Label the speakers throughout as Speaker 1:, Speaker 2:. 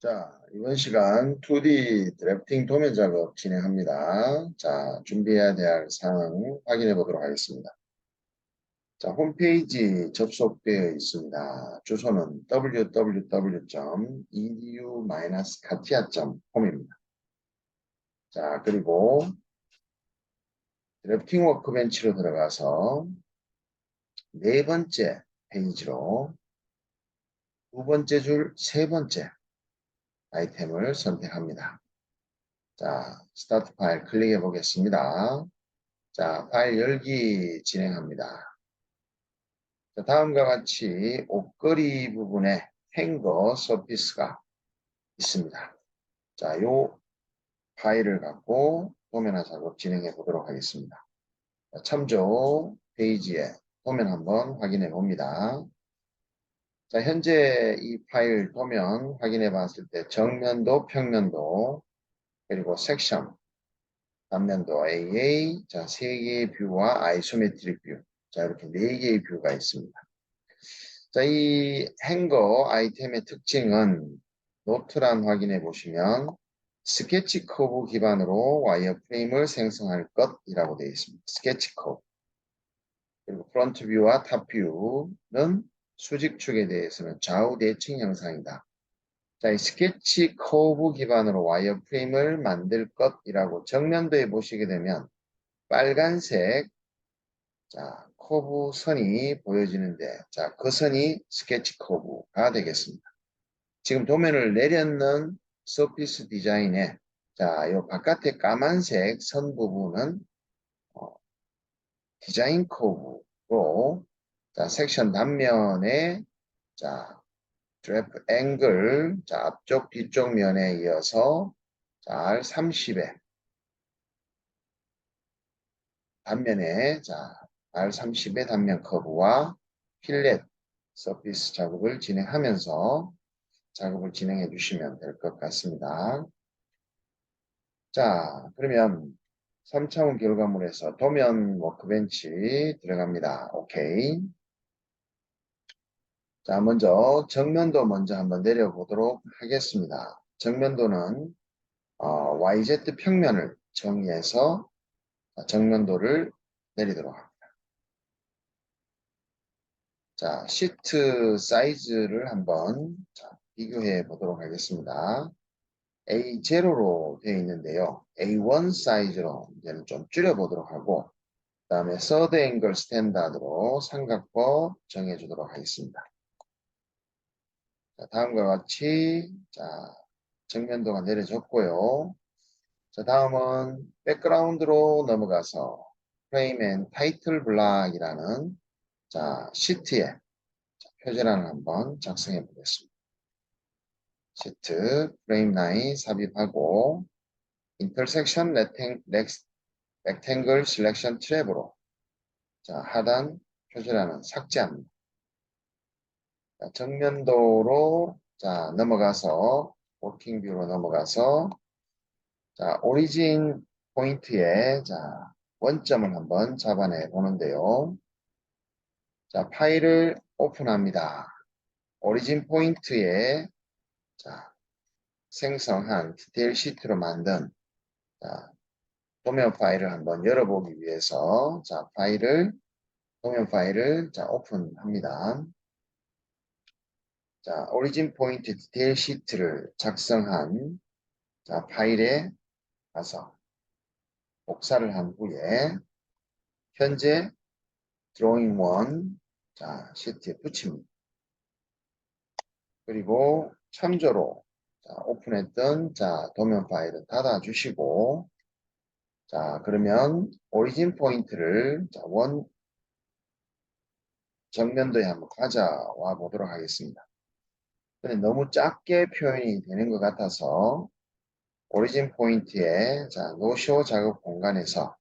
Speaker 1: 자, 이번 시간 2D 드래프팅 도면 작업 진행합니다. 자, 준비해야 될 사항 확인해 보도록 하겠습니다. 자, 홈페이지 접속되어 있습니다. 주소는 www.edu-katia.com입니다. 자, 그리고 드래프팅 워크벤치로 들어가서 네 번째 페이지로 두 번째 줄 세 번째 아이템을 선택합니다. 자, 스타트 파일 클릭해 보겠습니다. 자, 파일 열기 진행합니다. 자, 다음과 같이 옷걸이 부분에 행거 서피스가 있습니다. 자, 요 파일을 갖고 도면화 작업 진행해 보도록 하겠습니다. 자, 참조 페이지에 도면 한번 확인해 봅니다. 자, 현재 이 파일 도면 확인해 봤을 때 정면도, 평면도, 그리고 섹션, 단면도 AA, 자, 세 개의 뷰와 아이소메트릭 뷰. 자, 이렇게 네 개의 뷰가 있습니다. 자, 이 행거 아이템의 특징은 노트란 확인해 보시면 스케치 커브 기반으로 와이어프레임을 생성할 것이라고 되어 있습니다. 스케치 커브. 그리고 프론트 뷰와 탑 뷰는 수직축에 대해서는 좌우 대칭 형상이다. 자, 이 스케치 커브 기반으로 와이어프레임을 만들 것이라고 정면도에 보시게 되면 빨간색 자, 커브 선이 보여지는데 자, 그 선이 스케치 커브가 되겠습니다. 지금 도면을 내렸는 서피스 디자인에 자, 요 바깥에 까만색 선 부분은 디자인 커브로 자, 섹션 단면에 자, 드래프 앵글 자, 앞쪽 뒤쪽 면에 이어서 자, R30에 단면에 자, R30의 단면 커브와 필렛 서피스 작업을 진행하면서 작업을 진행해 주시면 될 것 같습니다. 자, 그러면 3차원 결과물에서 도면 워크벤치 들어갑니다. 오케이. 자, 먼저 정면도 먼저 한번 내려보도록 하겠습니다. 정면도는 YZ 평면을 정의해서 정면도를 내리도록 합니다. 자, 시트 사이즈를 한번 비교해 보도록 하겠습니다. A0로 되어 있는데요. A1 사이즈로 이제는 좀 줄여보도록 하고 그 다음에 서드 앵글 스탠다드로 삼각법 정해주도록 하겠습니다. 자, 다음과 같이 정면도가 내려졌고요. 자, 다음은 백그라운드로 넘어가서 프레임 앤 타이틀 블락이라는 시트에 표제란을 한번 작성해 보겠습니다. 시트 프레임 라인 삽입하고 인터섹션 렉탱글 셀렉션 트랩으로 하단 표제란은 삭제합니다. 자, 정면도로 넘어가서 워킹 뷰로 넘어가서 오리진 포인트에 원점을 한번 잡아내 보는데요. 자, 파일을 오픈합니다. 오리진 포인트에 생성한 디테일 시트로 만든 도면 파일을 한번 열어보기 위해서 도면 파일을 오픈합니다. 자, 오리진 포인트 디테일 시트를 작성한 파일에 가서 복사를 한 후에 현재 드로잉 1 시트에 붙입니다. 그리고 참조로 오픈했던 도면 파일을 닫아주시고 그러면 오리진 포인트를 원 정면도에 한번 가져와 보도록 하겠습니다. 근데 너무 작게 표현이 되는 것 같아서 오리진 포인트에 노쇼 작업 공간에서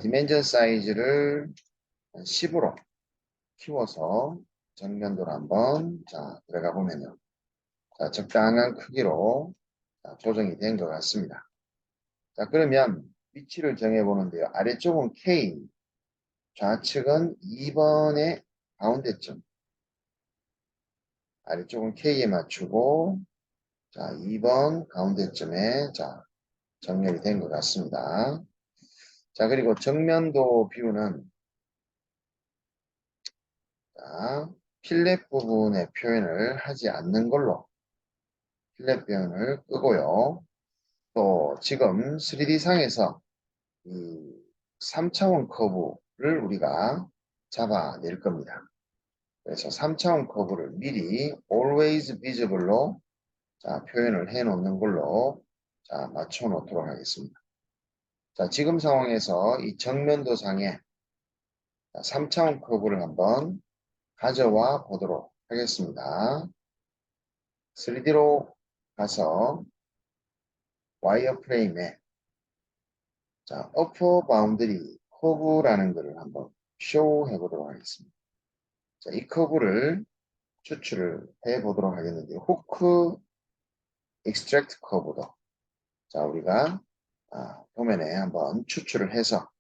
Speaker 1: 디멘전 사이즈를 10으로 키워서 정면도로 한번 들어가 보면요. 적당한 크기로 조정이 된 것 같습니다. 자, 그러면 위치를 정해 보는데요. 아래쪽은 K, 좌측은 2번의 가운데쯤. 아래쪽은 K에 맞추고 자, 2번 가운데쯤에 자, 정렬이 된 것 같습니다. 자, 그리고 정면도 뷰는 자, 필렛 부분의 표현을 하지 않는 걸로 필렛 표현을 끄고요. 또 지금 3D상에서 이 3차원 커브를 우리가 잡아낼 겁니다. 그래서 3차원 커브를 미리 always visible로 자, 표현을 해 놓는 걸로 자, 맞춰 놓도록 하겠습니다. 자, 지금 상황에서 이 정면도상에 3차원 커브를 한번 가져와 보도록 하겠습니다. 3D로 가서 와이어프레임에 자, 어퍼 바운드리 커브라는 것을 한번 쇼해 보도록 하겠습니다. 자, 이 커브를 추출을 해 보도록 하겠는데 후크 익스트랙트 커브도 자, 우리가 도면에 한번 추출을 해서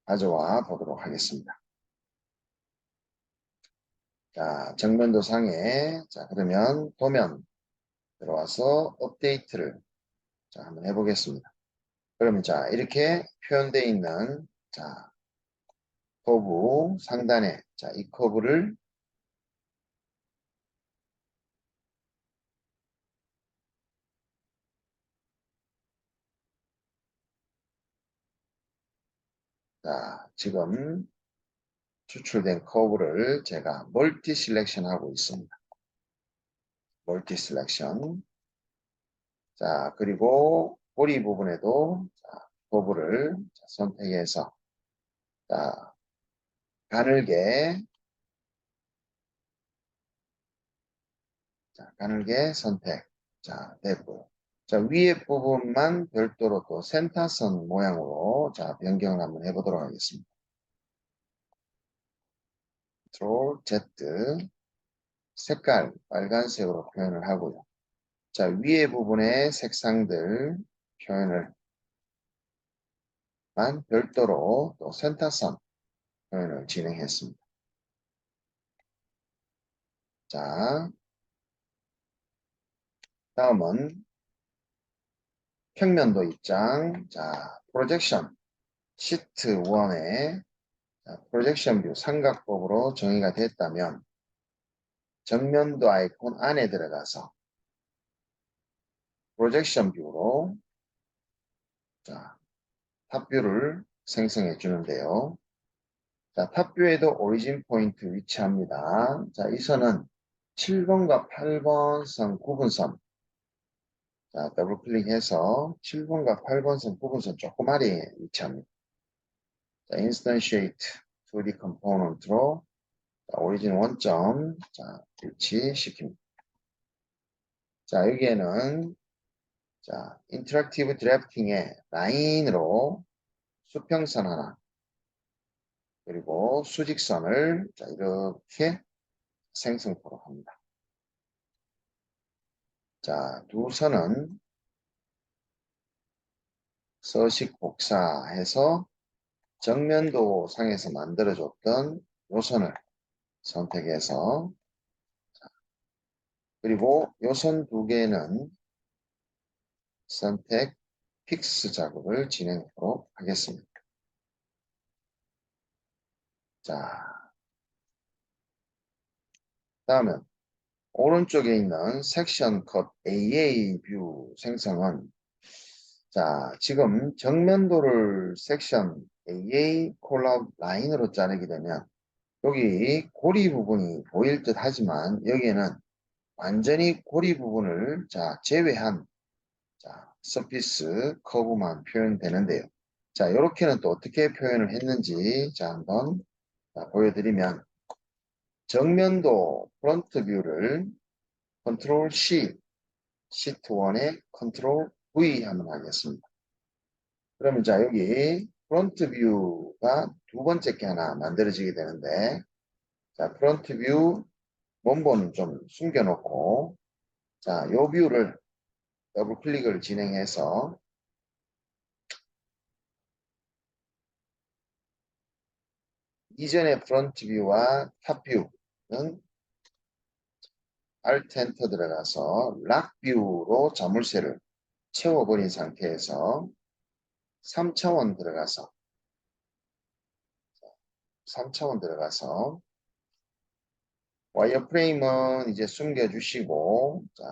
Speaker 1: 가져와 보도록 하겠습니다. 자, 정면도상에 자, 그러면 도면 들어와서 업데이트를 자, 한번 해보겠습니다. 그러면 자, 이렇게 표현되어 있는 자, 커브 상단에 자, 이 커브를 자, 지금 추출된 커브를 제가 멀티 셀렉션 하고 있습니다. 멀티 셀렉션. 자, 그리고 꼬리 부분에도 자, 커브를 자, 선택해서 자, 가늘게 자, 가늘게 선택. 자, 됐고요. 자, 위에 부분만 별도로 또 센터선 모양으로 자, 변경을 한번 해보도록 하겠습니다. Ctrl Z 색깔 빨간색으로 표현을 하고요. 자, 위에 부분의 색상들 표현을 별도로 또 센터선 표현을 진행했습니다. 자, 다음은 평면도 입장. 자, 프로젝션 시트 1에 프로젝션 뷰 삼각법으로 정의가 됐다면 정면도 아이콘 안에 들어가서 프로젝션 뷰로 자, 탑뷰를 생성해 주는데요. 자, 탑뷰에도 오리진 포인트 위치합니다. 자, 이 선은 7번과 8번 선 구분선. 자, 더블 클릭해서 7번과 8번 선 구분선 조그마리 위치합니다. 자, 인스턴시에이트 2D 컴포넌트로 오리진 원점 자, 위치시킵니다. 자, 여기에는 자, 인터랙티브 드래프팅의 라인으로 수평선 하나 그리고 수직선을 자, 이렇게 생성토록 합니다. 자, 두 선은 서식 복사해서 정면도 상에서 만들어줬던 요 선을 선택해서 그리고 요 선 두 개는 선택 픽스 작업을 진행하도록 하겠습니다. 자, 다음은 오른쪽에 있는 섹션 컷 AA 뷰 생성은 자, 지금 정면도를 섹션 AA 콜라 라인으로 자르게 되면 여기 고리 부분이 보일 듯 하지만 여기에는 완전히 고리 부분을 자, 제외한 자, 서피스 커브만 표현되는데요. 자, 이렇게는 또 어떻게 표현을 했는지 자, 한번 자, 보여드리면 정면도 프론트 뷰를 컨트롤 C, 시트 1에 컨트롤 V 한번 하겠습니다. 그러면 자, 여기 프론트 뷰가 두 번째 게 하나 만들어지게 되는데 자, 프론트 뷰 원본은 좀 숨겨놓고 자, 요 뷰를 더블 클릭을 진행해서 이전의 프론트 뷰와 탑 뷰는 Alt 엔터 들어가서 락뷰로 자물쇠를 채워버린 상태에서 3차원 들어가서 3차원 들어가서 와이어프레임은 이제 숨겨주시고, 자,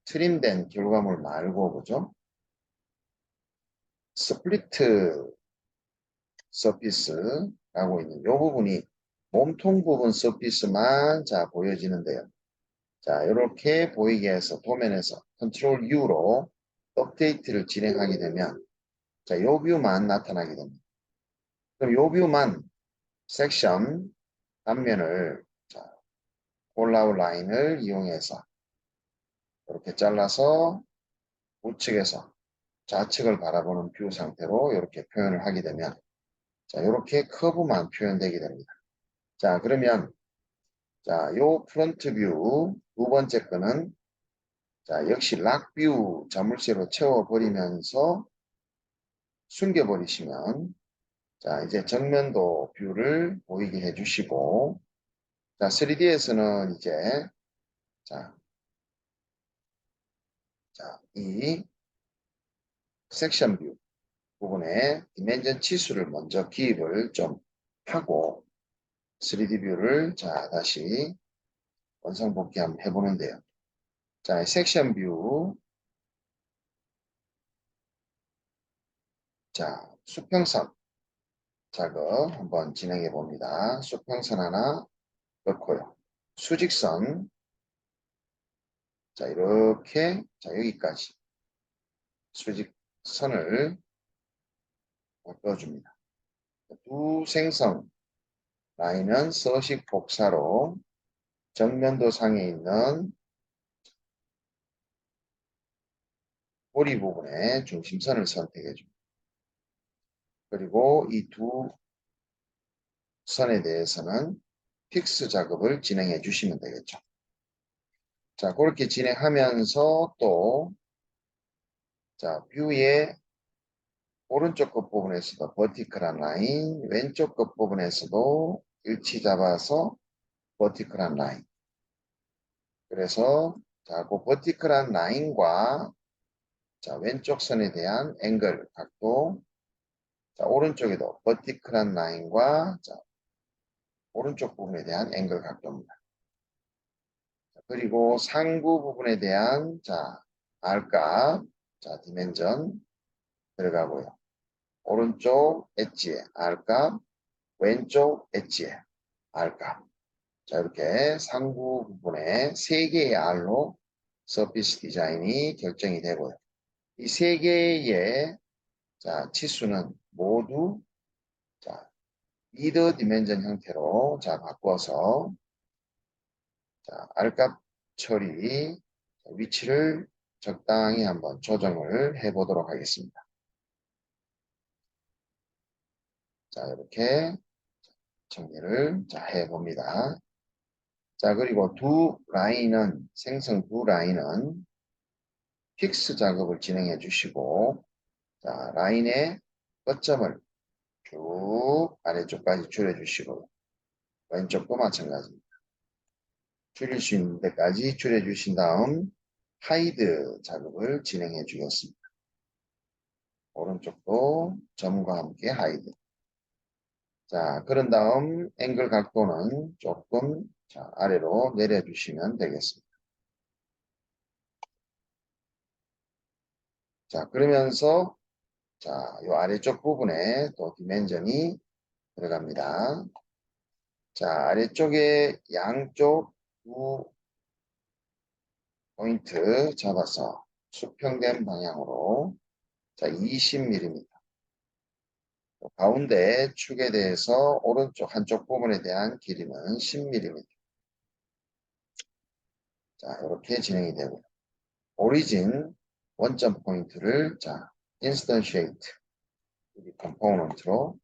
Speaker 1: 트림된 결과물 말고, 그죠? 스플리트 서피스라고 있는 이 부분이 몸통 부분 서피스만 자 보여지는데요. 자, 이렇게 보이게 해서 도면에서 컨트롤 U로 업데이트를 진행하게 되면 자, 요 뷰만 나타나게 됩니다. 그럼 요 뷰만 섹션 단면을 자, 콜라우 라인을 이용해서 이렇게 잘라서 우측에서 좌측을 바라보는 뷰 상태로 이렇게 표현을 하게 되면 자, 이렇게 커브만 표현되게 됩니다. 자, 그러면 자, 요 프론트 뷰 두 번째 거는 자, 역시 락뷰 자물쇠로 채워버리면서 숨겨버리시면 자, 이제 정면도 뷰를 보이게 해주시고 자, 3D에서는 이제 자, 이 섹션 뷰 부분에 디멘전 치수를 먼저 기입을 좀 하고 3D 뷰를 자, 다시 원상복귀 한번 해보는데요. 자, 섹션 뷰 자, 수평선 작업 한번 진행해 봅니다. 수평선 하나 넣고요. 수직선 자, 이렇게 자, 여기까지 수직선을 넣어줍니다. 두 생성 라인은 서식 복사로 정면도 상에 있는 꼬리 부분에 중심선을 선택해 줍니다. 그리고 이 두 선에 대해서는 픽스 작업을 진행해 주시면 되겠죠. 자, 그렇게 진행하면서 또 자, 뷰의 오른쪽 끝부분에서도 버티컬한 라인, 왼쪽 끝부분에서도 일치 잡아서 버티컬한 라인. 그래서 자, 그 버티컬한 라인과 자, 왼쪽 선에 대한 앵글 각도 자, 오른쪽에도 버티컬한 라인과 자, 오른쪽 부분에 대한 앵글 각도입니다. 그리고 상부 부분에 대한 자, R값 자, 디멘전 들어가고요. 오른쪽 엣지에 R값, 왼쪽 엣지에 R값. 자, 이렇게 상부 부분에 3개의 R로 서피스 디자인이 결정이 되고요. 이 3개의 자, 치수는 모두 자, 미드 디멘전 형태로 자, 바꿔서 자, R값 처리 위치를 적당히 한번 조정을 해 보도록 하겠습니다. 자, 이렇게 정리를 자, 해 봅니다. 자, 그리고 생성 두 라인은 픽스 작업을 진행해 주시고, 자, 라인의 끝점을 쭉 아래쪽까지 줄여 주시고, 왼쪽도 마찬가지입니다. 줄일 수 있는 데까지 줄여 주신 다음, 하이드 작업을 진행해 주겠습니다. 오른쪽도 점과 함께 하이드. 자, 그런 다음 앵글 각도는 조금 자, 아래로 내려주시면 되겠습니다. 자, 그러면서 자, 이 아래쪽 부분에 또 디멘전이 들어갑니다. 자, 아래쪽에 양쪽 두 포인트 잡아서 수평된 방향으로 자, 20mm. 가운데 축에 대해서 오른쪽 한쪽 부분에 대한 길이는 10mm. 자, 이렇게 진행이 되고요. 오리진 원점 포인트를 자, 인스턴시에이트 여기 컴포넌트로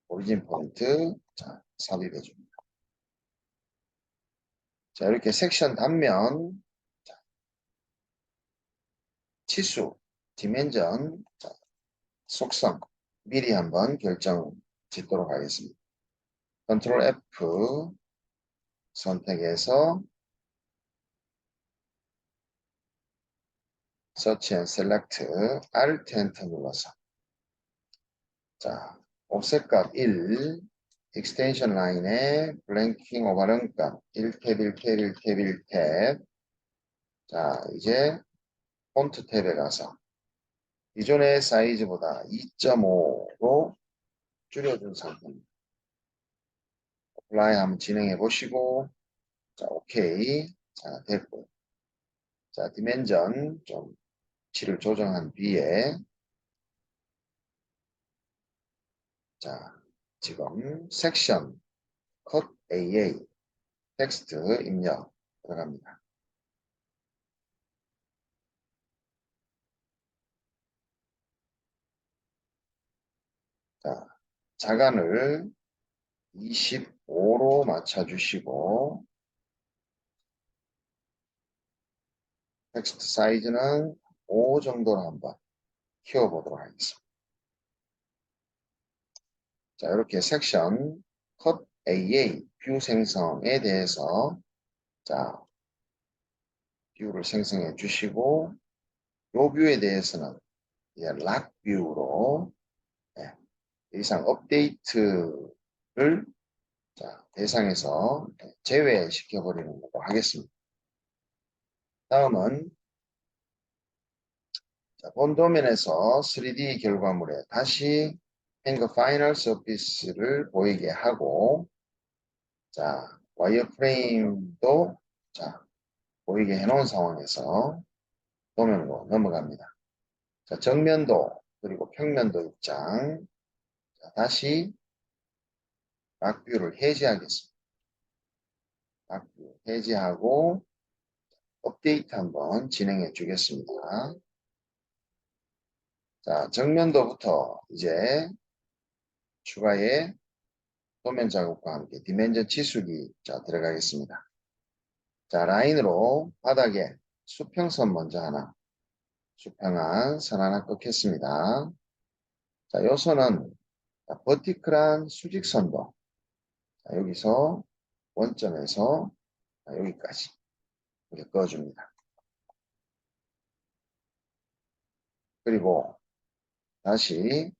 Speaker 1: 오리진 포인트 자, 삽입해 줍니다. 자, 이렇게 섹션 단면 자, 치수, 디멘전, 자, 속성 미리 한번 결정 짓도록 하겠습니다. 컨트롤 F 선택해서 Search and Select Alt Enter 눌러서 자, 옵셋 값 1, 익스텐션 라인에 블랭킹 오버런 값 1탭, 1탭, 1탭, 1탭. 자, 이제 폰트 탭에 가서 기존의 사이즈보다 2.5로 줄여준 상태입니다. 어플라이 한번 진행해 보시고, 자, 오케이. 자, 됐고. 자, 디멘전 좀 위치를 조정한 뒤에, 자, 지금 섹션 컷 AA 텍스트 입력 들어갑니다. 자, 자간을 25로 맞춰주시고, 텍스트 사이즈는 5 정도로 한번 키워보도록 하겠습니다. 자, 이렇게 섹션 컷 AA 뷰 생성에 대해서 자, 뷰를 생성해 주시고 요 뷰에 대해서는 이제 락 뷰로 네, 이상 업데이트를 자, 대상에서 제외시켜 버리는 걸로 하겠습니다. 다음은 자, 본 도면에서 3D 결과물에 다시 행거 파이널 서피스를 보이게 하고 자, 와이어프레임도 자, 보이게 해놓은 상황에서 도면으로 넘어갑니다. 자, 정면도 그리고 평면도 입장 자, 다시 락뷰를 해제하겠습니다. 락뷰 해제하고 업데이트 한번 진행해 주겠습니다. 자, 정면도부터 이제 추가의 도면 작업과 함께 디멘전 치수기 자 들어가겠습니다. 자, 라인으로 바닥에 수평선 먼저 하나 수평한 선 하나 꺾겠습니다. 자, 요 선은 버티클한 수직선도 자, 여기서 원점에서 여기까지 이렇게 그어줍니다. 그리고 다시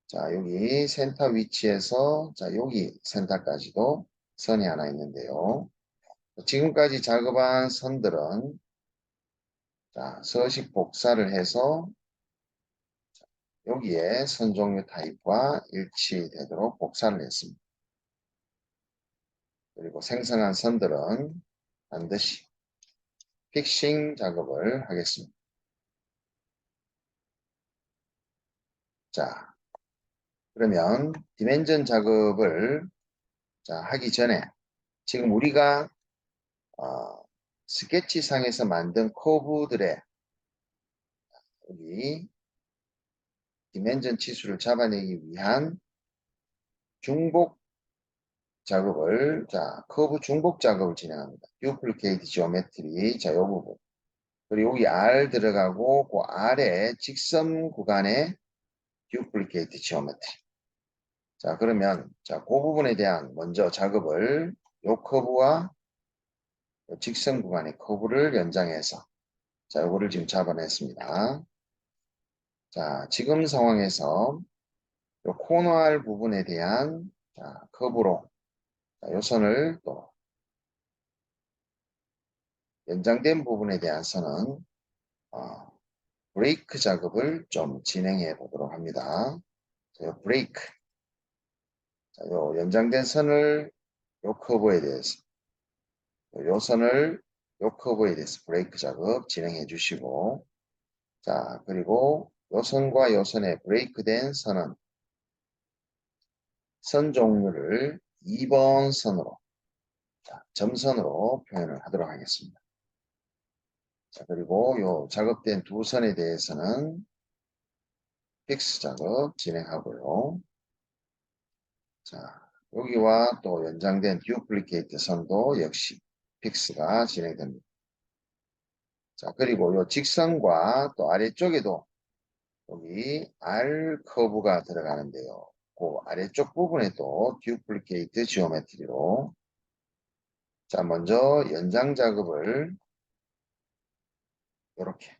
Speaker 1: 자 여기 센터 위치에서 자 여기 센터까지도 선이 하나 있는데요. 지금까지 작업한 선들은 자 서식 복사를 해서 여기에 선 종류 타입과 일치되도록 복사를 했습니다. 그리고 생성한 선들은 반드시 픽싱 작업을 하겠습니다. 자, 그러면 디멘전 작업을 자, 하기 전에 지금 우리가 스케치상에서 만든 커브들의 여기 디멘전 치수를 잡아내기 위한 중복 작업을 자 커브 중복 작업을 진행합니다. 듀플리케이트 지오메트리 자 요 부분 그리고 여기 R 들어가고 그 R의 직선 구간에 듀플리케이트 지오메트리 자 그러면 자그 부분에 대한 먼저 작업을 요 커브와 요 직선 구간의 커브를 연장해서 자 요거를 지금 잡아냈습니다. 자 지금 상황에서 요 코너알 부분에 대한 자, 커브로 자, 요 선을 또 연장된 부분에 대한 선은 브레이크 작업을 좀 진행해 보도록 합니다. 자, 요 브레이크 자, 요 연장된 선을 요 커브에 대해서 요 선을 요 커브에 대해서 브레이크 작업 진행해 주시고 자 그리고 요 선과 요 선의 브레이크된 선은 선 종류를 2번 선으로 자, 점선으로 표현을 하도록 하겠습니다. 자, 그리고 요 작업된 두 선에 대해서는 픽스 작업 진행하고요. 자, 여기와 또 연장된 듀플리케이트 선도 역시 픽스가 진행됩니다. 자, 그리고 요 직선과 또 아래쪽에도 여기 R 커브가 들어가는데요. 그 아래쪽 부분에도 듀플리케이트 지오메트리로 자, 먼저 연장 작업을 이렇게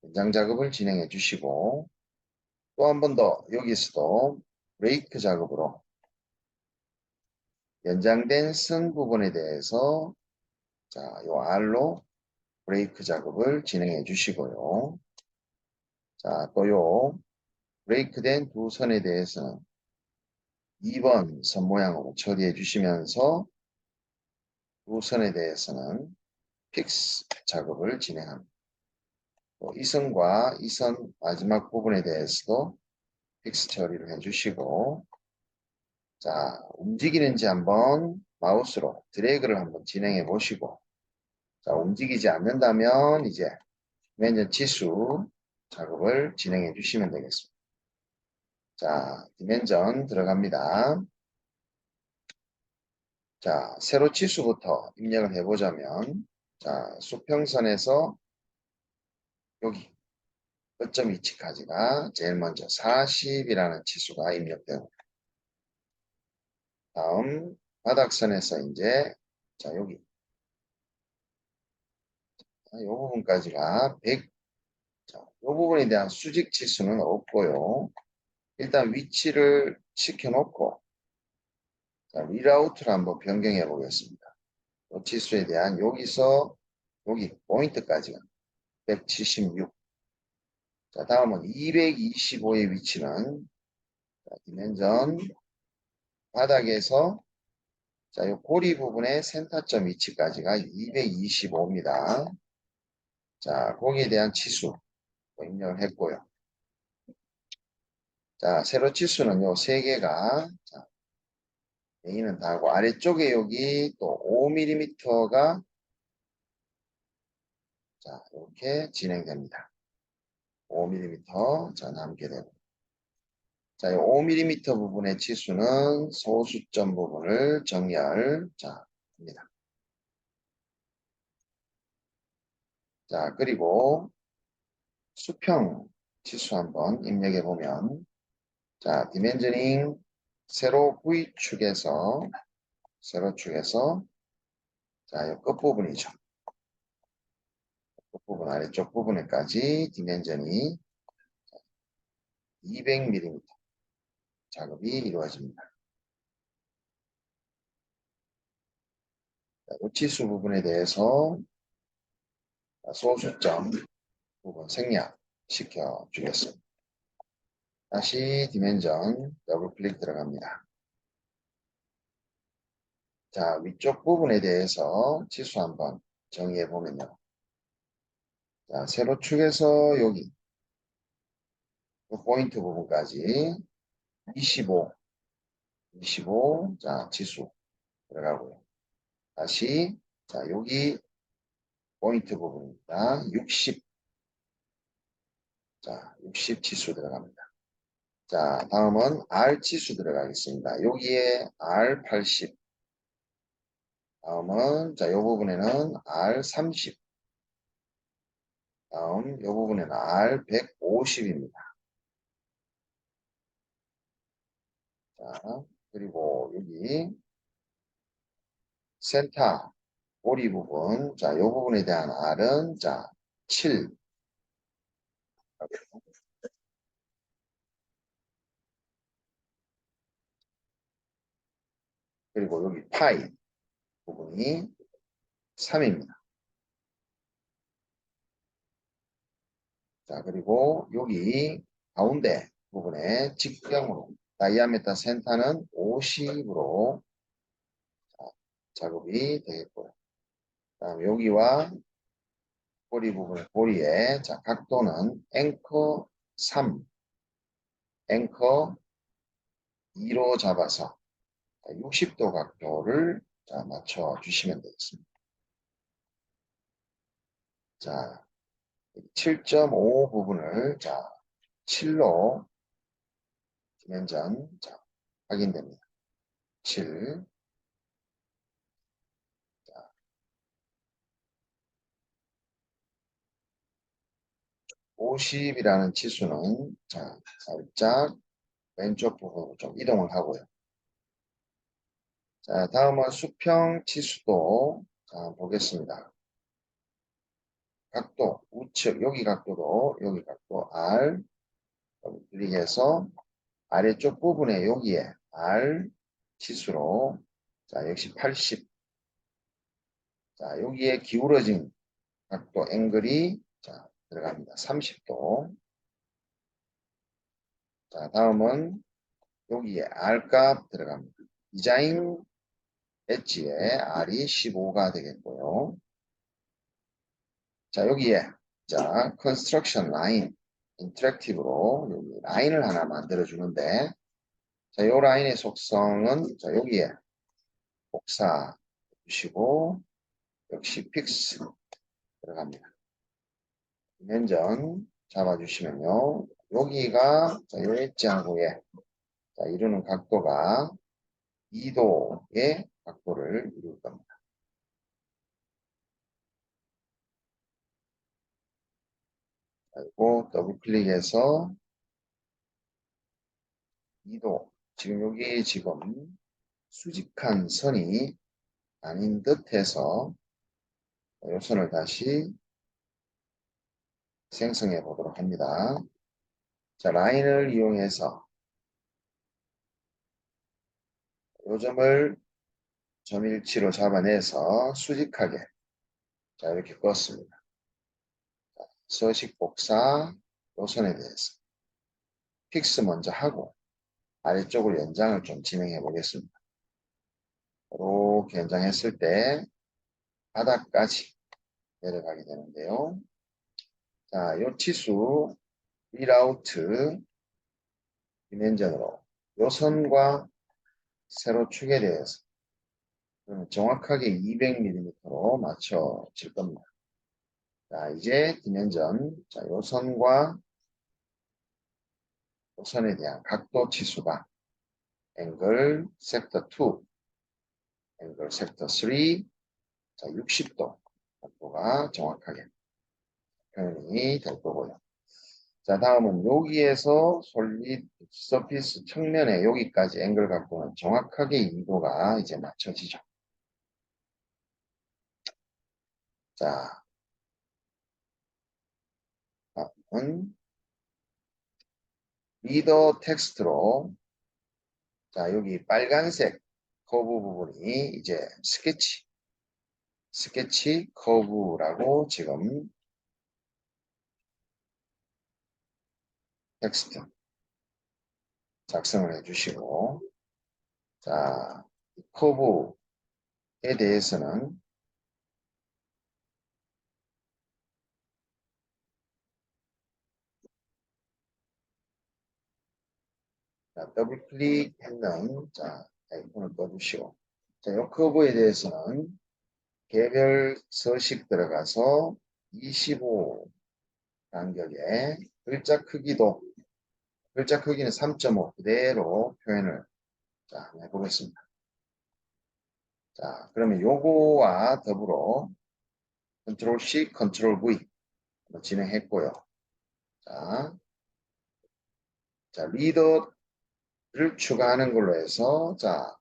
Speaker 1: 연장 작업을 진행해 주시고 또 한 번 더 여기서도 브레이크 작업으로 연장된 선 부분에 대해서 자, 요 R로 브레이크 작업을 진행해 주시고요. 자, 또 요 브레이크된 두 선에 대해서는 2번 선 모양으로 처리해 주시면서 두 선에 대해서는 픽스 작업을 진행합니다. 이 선과 이 선 마지막 부분에 대해서도 픽스 처리를 해주시고 자, 움직이는지 한번 마우스로 드래그를 한번 진행해 보시고 자, 움직이지 않는다면 이제 디멘전 치수 작업을 진행해 주시면 되겠습니다. 자, 디멘전 들어갑니다. 자, 세로 치수부터 입력을 해보자면 자, 수평선에서 여기 끝점 위치까지가 제일 먼저 40이라는 치수가 입력되고 다음 바닥선에서 이제 자 여기 이 부분까지가 100. 자, 이 부분에 대한 수직 치수는 없고요. 일단 위치를 시켜놓고 자, 리라우트를 한번 변경해 보겠습니다. 이 치수에 대한 여기서 여기 포인트까지가 176. 자, 다음은 225의 위치는 자, 디멘전 바닥에서 자, 이 고리 부분의 센터점 위치까지가 225입니다. 자, 거기에 대한 치수 입력을 했고요. 자, 세로 치수는 요 세 개가 자, A는 다고 아래쪽에 여기 또 5mm가 자, 이렇게 진행됩니다. 5mm 자, 남게 되고 자, 이 5mm 부분의 치수는 소수점 부분을 정렬 자, 합니다. 자, 그리고 수평 치수 한번 입력해 보면 자, 디멘저닝 세로 V축에서 세로축에서 자, 이 끝부분이죠. 끝부분 아래쪽 부분에까지 디멘전이 200mm 작업이 이루어집니다. 자, 치수 부분에 대해서 소수점 부분 생략 시켜 주겠습니다. 다시 디멘전 더블 클릭 들어갑니다. 자, 위쪽 부분에 대해서 치수 한번 정의해 보면요. 자, 세로축에서 여기 포인트 부분까지 25, 자, 치수 들어가고요. 다시, 자, 여기 포인트 부분입니다. 60, 자, 60 치수 들어갑니다. 자, 다음은 R 치수 들어가겠습니다. 여기에 R80, 다음은, 자, 이 부분에는 R30, 다음, 이 부분에는 R150입니다. 자, 그리고 여기 센터 꼬리 부분, 자, 이 부분에 대한 R은 자, 7. 그리고 여기 파이 부분이 3입니다. 자, 그리고 여기 가운데 부분에 직경으로 다이아메터 센터는 50으로 작업이 되겠고요. 다음 여기와 꼬리 부분, 꼬리에 자, 각도는 앵커 3, 앵커 2로 잡아서 60도 각도를 자, 맞춰 주시면 되겠습니다. 자, 7.5 부분을 자, 7로 디멘전 자, 확인됩니다. 7. 자, 50이라는 치수는 자, 살짝 왼쪽 부분으로 좀 이동을 하고요. 자, 다음은 수평 치수도 자, 보겠습니다. 각도 우측 여기 각도도 여기 각도 R 클릭해서 아래쪽 부분에 여기에 R 치수로 자 역시 80 자 여기에 기울어진 각도 앵글이 자 들어갑니다. 30도 자 다음은 여기에 R 값 들어갑니다. 디자인 엣지에 R이 15가 되겠고요. 자 여기에 자 컨스트럭션 라인 인터랙티브로 여기 라인을 하나 만들어 주는데 자, 이 라인의 속성은 자, 여기에 복사 주시고 역시 픽스 들어갑니다. 디멘전 잡아주시면요. 여기가 자, 요 엣지하고의 자, 이루는 각도가 2도의 각도를 이룰 겁니다. 그리고 더블 클릭해서 2도 지금 여기 지금 수직한 선이 아닌 듯해서 이 선을 다시 생성해 보도록 합니다. 자, 라인을 이용해서 요점을 점일치로 잡아내서 수직하게 자, 이렇게 껐습니다. 서식 복사 요선에 대해서 픽스 먼저 하고 아래쪽으로 연장을 좀 진행해 보겠습니다. 이렇게 연장했을 때 바닥까지 내려가게 되는데요. 자, 요 치수 리라우트 디멘전으로 요선과 세로축에 대해서 정확하게 200mm로 맞춰질 겁니다. 자, 이제 디멘전 자, 요선과 요선에 대한 각도 치수가 앵글 섹터 2, 앵글 섹터 3, 자, 60도 각도가 정확하게 표현이 될 거고요. 자, 다음은 여기에서 솔리드 서피스 측면에 여기까지 앵글 각도는 정확하게 2도가 이제 맞춰지죠. 자, 다음은 리더 텍스트로 자, 여기 빨간색 커브 부분이 이제 스케치 커브라고 지금 텍스트 작성을 해주시고 자, 이 커브에 대해서는 자, 더블 클릭했는 자, 아이콘을 꺼주시고 자, 이 커브에 대해서는 개별 서식 들어가서 25 간격에 글자 크기는 3.5 그대로 표현을 자, 해보겠습니다. 자, 그러면 요거와 더불어 컨트롤 C, 컨트롤 V 진행했고요. 자, 자, 리더를 추가하는 걸로 해서 자,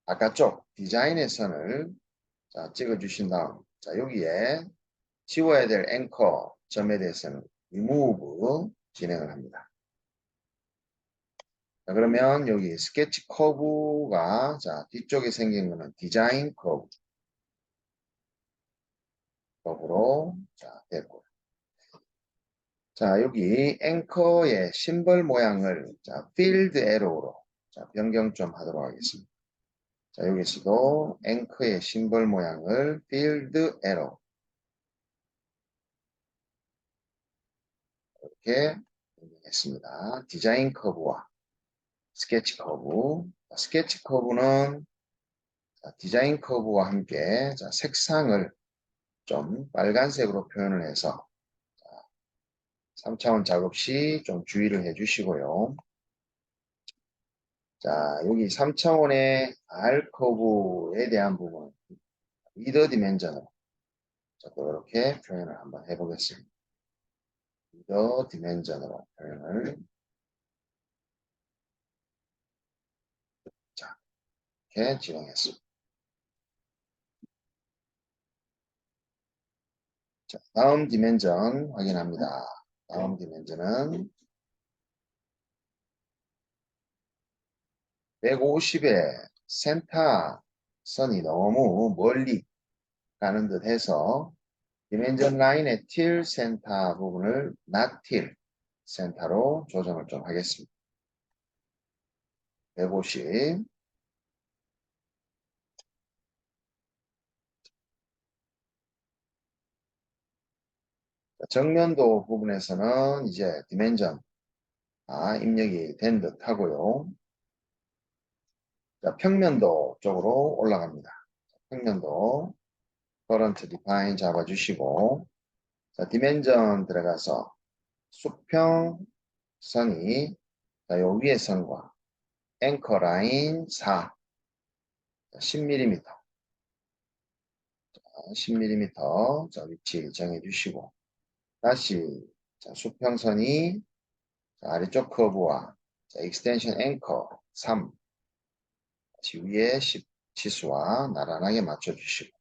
Speaker 1: 아까 쪽 디자인의 선을 자, 찍어주신 다음 자, 여기에 지워야 될 앵커 점에 대해서는 remove 진행을 합니다. 자, 그러면 여기 스케치 커브가 자, 뒤쪽에 생긴 거는 디자인 커브로 자, 됐고 자, 여기 앵커의 심벌 모양을 자, 필드 에러로 자, 변경 좀 하도록 하겠습니다. 자, 여기서도 앵커의 심벌 모양을 필드 에러 이렇게 변경했습니다. 디자인 커브와 스케치 커브. 자, 스케치 커브는 자, 디자인 커브와 함께 자, 색상을 좀 빨간색으로 표현을 해서 3차원 작업 시 좀 주의를 해 주시고요. 자, 여기 3차원의 R 커브에 대한 부분, 리더 디멘전으로 또 이렇게 표현을 한번 해보겠습니다. 리더 디멘전으로 표현을 자, 이렇게 진행했습니다. 자, 다음 디멘전 확인합니다. 다음 디멘전은 150의 센터 선이 너무 멀리 가는 듯 해서 디멘전 라인의 틸 센터 부분을 not 틸 센터로 조정을 좀 하겠습니다. 150. 정면도 부분에서는 이제 디멘전 입력이 된 듯 하고요. 자, 평면도 쪽으로 올라갑니다. 평면도 current define 잡아주시고, 자, 디멘전 들어가서 수평선이 자, 요 위에 선과 앵커 라인 4, 10mm, 10mm 자, 위치 정해주시고, 다시 자, 수평선이 자, 아래쪽 커브와 자, 익스텐션 앵커 3, 다시 위에 10 치수와 나란하게 맞춰주시고,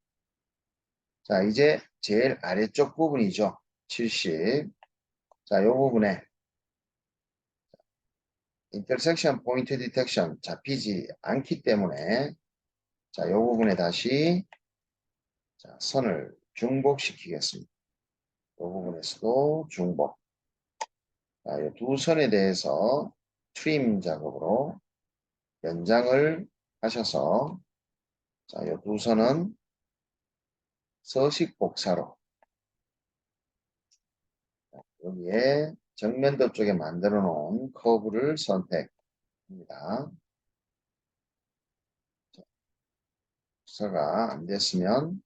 Speaker 1: 자, 이제 제일 아래쪽 부분이죠. 70. 자, 요 부분에 인터섹션 포인트 디텍션 잡히지 않기 때문에 자, 요 부분에 다시 자, 선을 중복시키겠습니다. 요 부분에서도 중복. 자, 이 두 선에 대해서 트림 작업으로 연장을 하셔서 자, 이 두 선은 서식 복사로 여기에 정면도 쪽에 만들어 놓은 커브를 선택합니다. 복사가 안 됐으면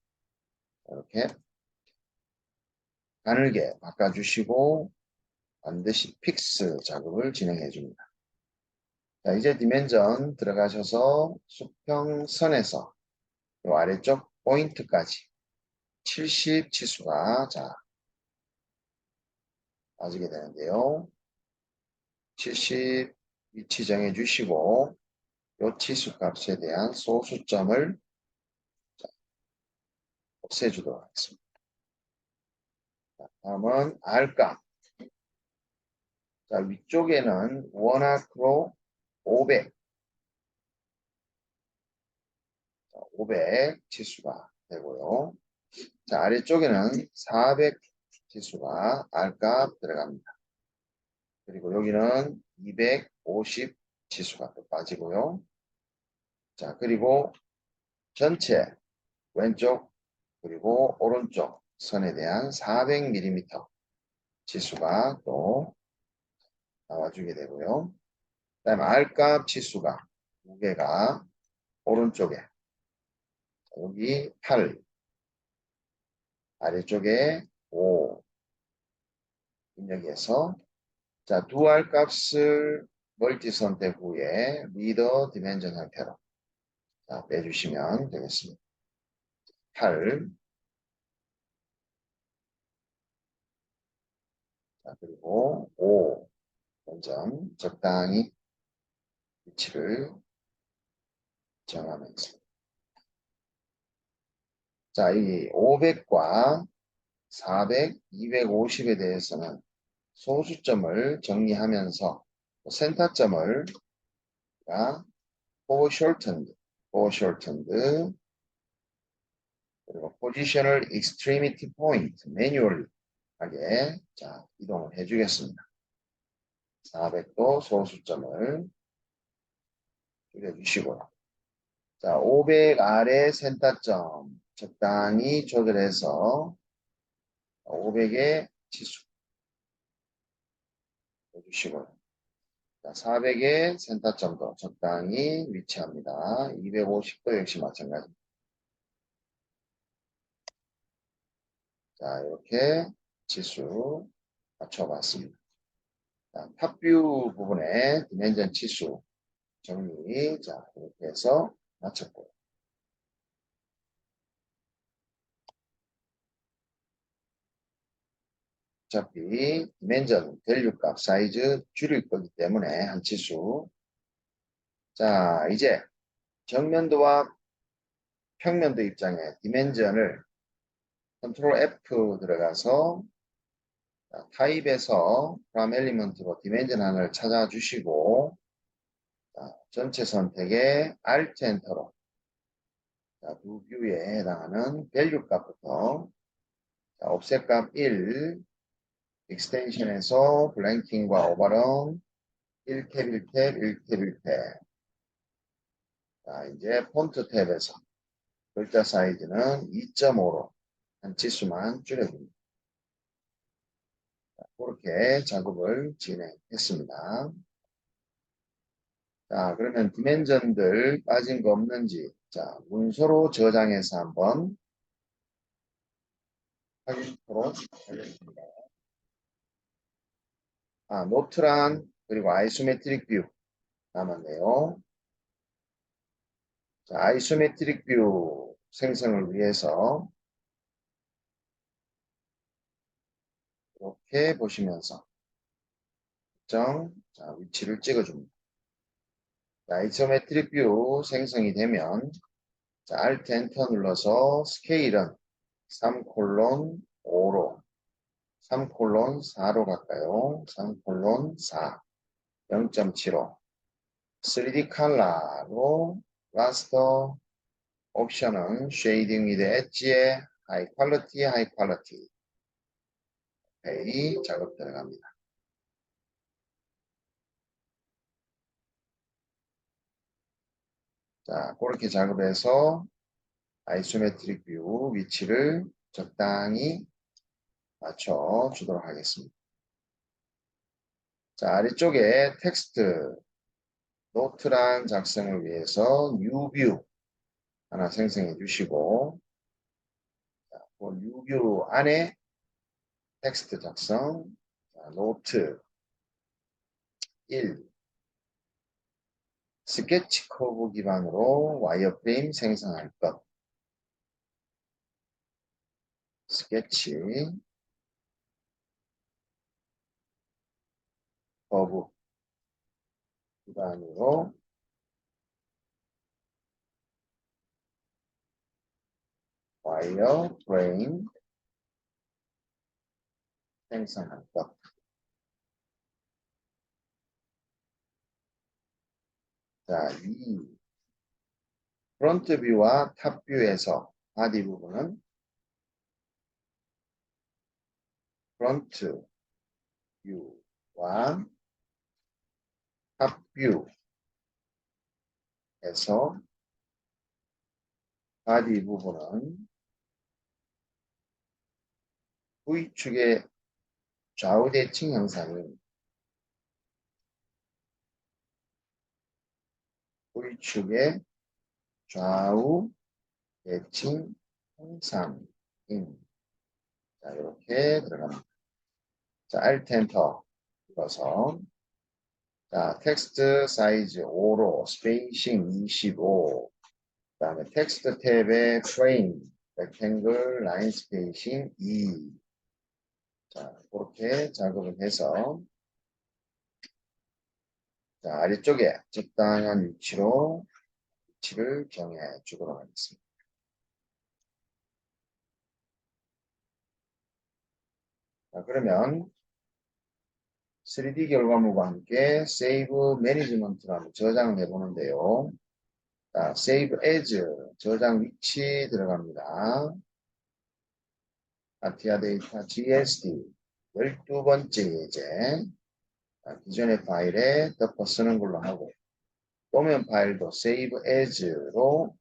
Speaker 1: 이렇게 가늘게 바꿔주시고 반드시 픽스 작업을 진행해 줍니다. 자, 이제 디멘전 들어가셔서 수평선에서 이 아래쪽 포인트까지 70 치수가 자 빠지게 되는데요. 70 위치 정해 주시고 이 치수 값에 대한 소수점을 없애주도록 하겠습니다. 자, 다음은 R값. 자, 위쪽에는 원아크로 500, 500 치수가 되고요. 자, 아래쪽에는 400 치수가 R값 들어갑니다. 그리고 여기는 250 치수가 또 빠지고요. 자, 그리고 전체 왼쪽 그리고 오른쪽 선에 대한 400mm 치수가 또 나와주게 되고요. 그 다음에 R값 치수가 무게가 오른쪽에 여기 8 아래쪽에 5 입력해서 자, 두 R값을 멀티 선택 후에 리더 디멘전 형태로 자, 빼주시면 되겠습니다. 8 자, 그리고 5 점점 적당히 위치를 정하면서 자, 이 500과 400, 250에 대해서는 소수점을 정리하면서 센터점을 foreshortened 그리고 positional extremity point manually 하게 자, 이동을 해주겠습니다. 400도 소수점을 줄여주시고요. 자, 500 아래 센터점 적당히 조절해서 500의 치수 해주시고요. 자, 400의 센터점도 적당히 위치합니다. 250도 역시 마찬가지입니다. 자, 이렇게 치수 맞춰봤습니다. 자, 탑뷰 부분에 디멘전 치수 정리. 자, 이렇게 해서 마쳤고요. 어차피 디멘전 밸류값 사이즈 줄일 거기 때문에 한 치수. 자, 이제 정면도와 평면도 입장에 디멘전을 컨트롤 F 들어가서 타입에서 프롬 엘리먼트로 디멘전 하나를 찾아주시고 전체 선택에 Alt 엔터로 두 뷰에 해당하는 밸류 값부터 옵셋 값 1, 익스텐션에서 블랭킹과 오버런 1탭 1탭 1탭 1탭 이제 폰트 탭에서 글자 사이즈는 2.5로 한 치수만 줄여줍니다. 그렇게 작업을 진행했습니다. 자, 그러면 디멘전들 빠진 거 없는지 문서로 저장해서 한번 확인하도록 하겠습니다. 노트란 그리고 아이소메트릭 뷰 남았네요. 자, 아이소메트릭 뷰 생성을 위해서 이렇게 보시면서 위치를 찍어줍니다. 자, 아이소메트릭 뷰 생성이 되면 Alt 엔터 눌러서 스케일은 3:5로 3:4로 갈까요? 3:4 0.75 3D 컬러로 라스터 옵션은 쉐이딩 위드 엣지에 하이 퀄리티 오케이 작업 들어갑니다. 자, 그렇게 작업해서 아이소메트릭 뷰 위치를 적당히 맞춰 주도록 하겠습니다. 자, 아래쪽에 텍스트 노트란 작성을 위해서 뉴뷰 하나 생성해 주시고 그 뉴뷰 안에 텍스트 작성 노트 1 스케치 커브 기반으로 와이어프레임 생성할 것 스케치 커브 기반으로 와이어프레임 생성할 것. 자, 이 프론트 뷰와 탑 뷰에서 바디 부분은 프론트 뷰와 탑 뷰에서 바디 부분은 V축의 좌우 대칭 형상이 V축의 좌우 대칭 형상인 이렇게 들어갑니다. 자, Alt 엔터 눌러서 텍스트 사이즈 5로 스페이싱 25 그다음에 텍스트 탭에 프레임 렉탱글 라인 스페이싱 2 그렇게 작업을 해서 아래쪽에 적당한 위치를 정해 주도록 하겠습니다. 그러면 3D 결과물과 함께 세이브 매니지먼트를 한번 저장을 해보는데요. 세이브 as 저장 위치 들어갑니다. 아티아 데이터 GSD 12번째 예제 기존의 파일에 덮어 쓰는 걸로 하고 도면 파일도 save as로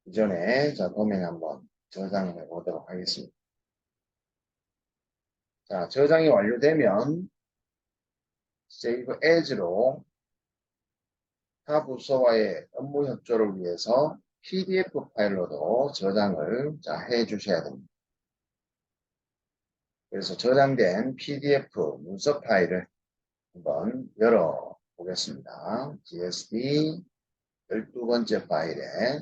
Speaker 1: 기존에 도면 한번 저장을 해 보도록 하겠습니다. 자, 저장이 완료되면 save as로 타 부서와의 업무 협조를 위해서 PDF 파일로도 저장을 해 주셔야 됩니다. 그래서 저장된 PDF 문서 파일을 한번 열어 보겠습니다. GSD 12번째 파일에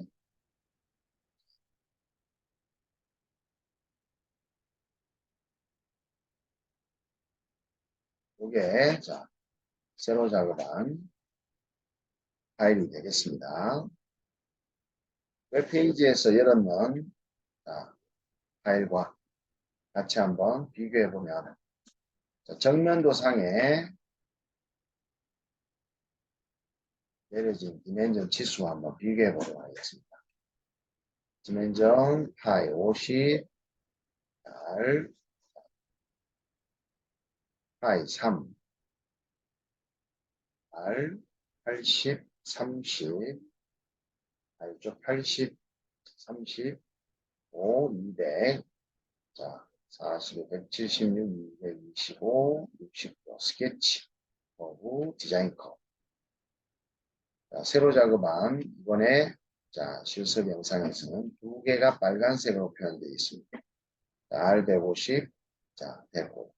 Speaker 1: 이게 새로 작업한 파일이 되겠습니다. 웹페이지에서 열었는 파일과 같이 한번 비교해 보면 정면도상에 내려진 디멘전 치수 한번 비교해 보도록 하겠습니다. 디멘전 파이 50, R, 파이 3, R, 80, 30, 이쪽 80, 30, 5, 200, 자, 40, 176, 225, 69, 스케치, 커브, 디자인 커브. 자, 새로 작업한 이번에 자, 실습 영상에서는 두 개가 빨간색으로 표현되어 있습니다. R150, 자, 됐고.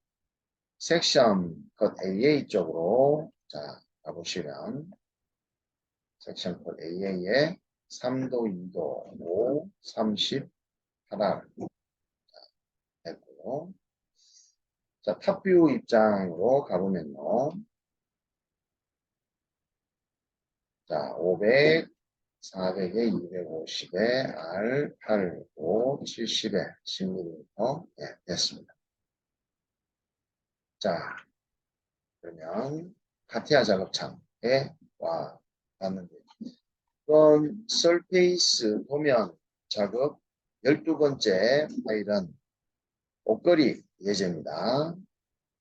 Speaker 1: 섹션 컷 AA 쪽으로, 자, 가보시면, 섹션 컷 AA에 3도, 2도, 5, 30, 하단, 됐고. 자, 탑뷰 입장으로 가보면요. 자, 500, 400에 250에 R, 8, 5, 70에 10mm 네, 됐습니다. 자, 그러면 카티아 작업창에 와 봤는데 이건 설페이스 도면 작업 12번째 파일은 옷걸이 예제입니다.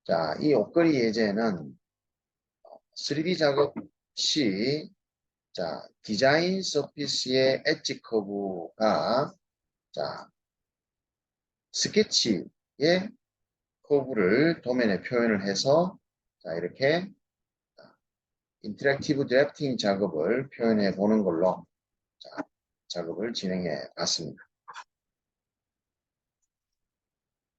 Speaker 1: 자, 이 옷걸이 예제는 3D 작업 시 자, 디자인 서피스의 엣지 커브가 자, 스케치의 커브를 도면에 표현을 해서 자, 이렇게 인터랙티브 드래프팅 작업을 표현해 보는 걸로 자, 작업을 진행해 봤습니다.